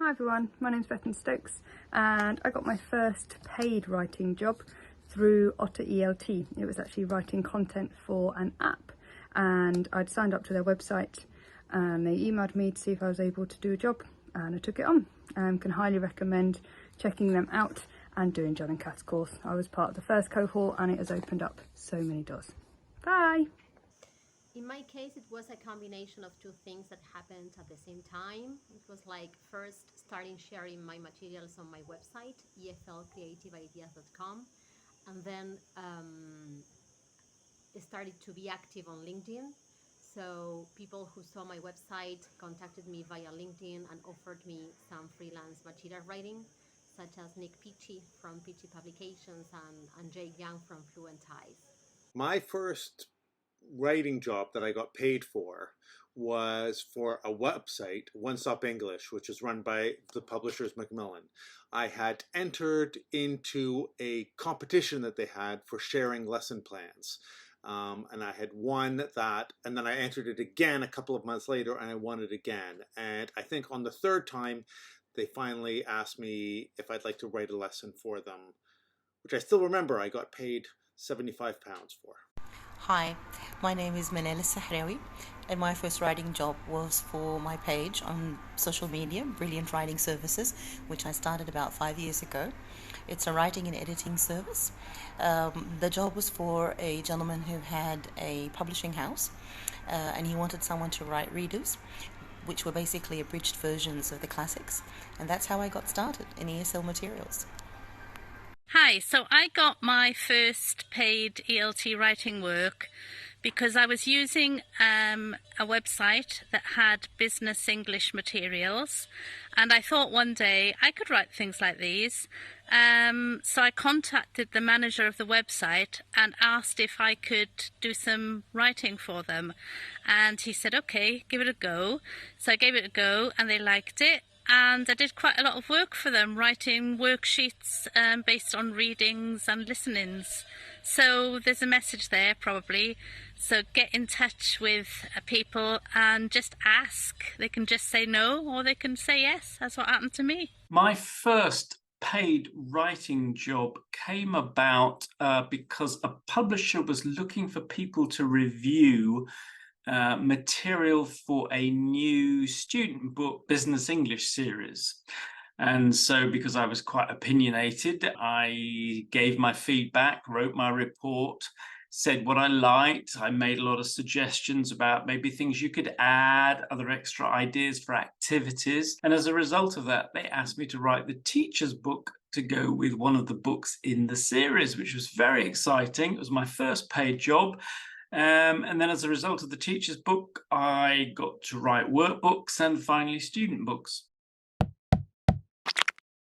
Hi everyone, my name's Bethan Stokes and I got my first paid writing job through Otter ELT. It was actually writing content for an app, and I'd signed up to their website and they emailed me to see if I was able to do a job, and I took it on. Can highly recommend checking them out and doing John and Kath's course. I was part of the first cohort and it has opened up so many doors. Bye! In my case, it was a combination of two things that happened at the same time. It was like first starting sharing my materials on my website, eflcreativeideas.com, and then started to be active on LinkedIn. So people who saw my website contacted me via LinkedIn and offered me some freelance material writing, such as Nick Peachy from Peachy Publications and Jake Young from Fluent Ties. My first writing job that I got paid for was for a website, One Stop English, which is run by the publishers Macmillan. I had entered into a competition that they had for sharing lesson plans. And I had won that, and then I entered it again a couple of months later and I won it again. And I think on the third time, they finally asked me if I'd like to write a lesson for them, which I still remember I got paid £75 for. Hi, my name is Manal Elsehrawi, and my first writing job was for my page on social media, Brilliant Writing Services, which I started about 5 years ago. It's a writing and editing service. The job was for a gentleman who had a publishing house, and he wanted someone to write readers, which were basically abridged versions of the classics, and that's how I got started in ESL materials. Hi, so I got my first paid ELT writing work because I was using a website that had business English materials, and I thought one day I could write things like these. So I contacted the manager of the website and asked if I could do some writing for them, and he said, okay, give it a go. So I gave it a go and they liked it. And I did quite a lot of work for them, writing worksheets based on readings and listenings. So there's a message there probably. So get in touch with people and just ask. They can just say no or they can say yes. That's what happened to me. My first paid writing job came about because a publisher was looking for people to review material for a new student book business English series. And so because I was quite opinionated, I gave my feedback, wrote my report, said what I liked. I made a lot of suggestions about maybe things you could add, other extra ideas for activities. And as a result of that, they asked me to write the teacher's book to go with one of the books in the series, which was very exciting. It was my first paid job. And then as a result of the teacher's book, I got to write workbooks and finally student books.